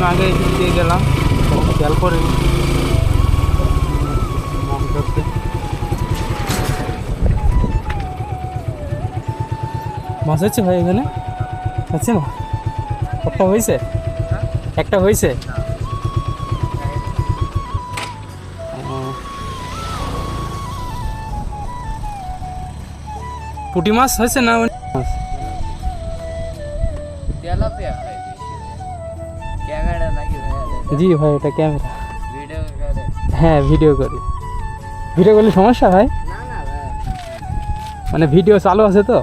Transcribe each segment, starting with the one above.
কিছুক্ষণ আগে এদিক দিয়ে গেলাম, খেয়াল করে মাছ হচ্ছে ভাই এখানে, হচ্ছে না? একটা হয়েছে, একটা হয়েছে। পুঁটি মাছ হয়েছে না? মাছ জি ভাই, এটা ক্যামেরা। হ্যাঁ ভিডিও করি। ভিডিও করলে সমস্যা হয়? মানে ভিডিও চালু আছে তো।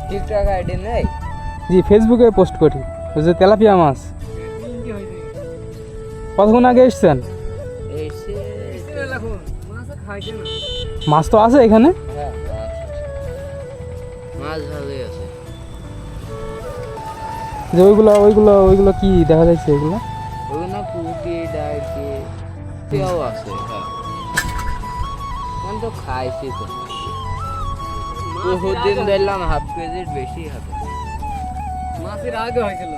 টিকটক আইডি নেই? জি ফেসবুকে পোস্ট করি, ওই যে তেলাপিয়া মাছ। কতক্ষণ আগে এসছেন? মাছ তো আছে এখানে? মাছ ভালোই আছে। যে ওইগুলো ওইগুলো ওইগুলো কি দেখা যাচ্ছে? এগুলো ওগুলো পুঁটি ডাইকি তেও আছে। আমি তো খাইছি তো, বহুদিন দেখলাম হাফ কেজির বেশি হবে। মাছের আগে হয়েছিল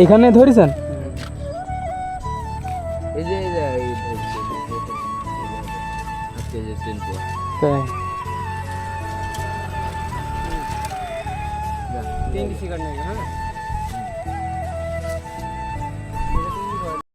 এইখানে ধরেছেন? এই যে হাফ কেজি তিনপো। তাই তিনটি শিকার নেই। হ্যাঁ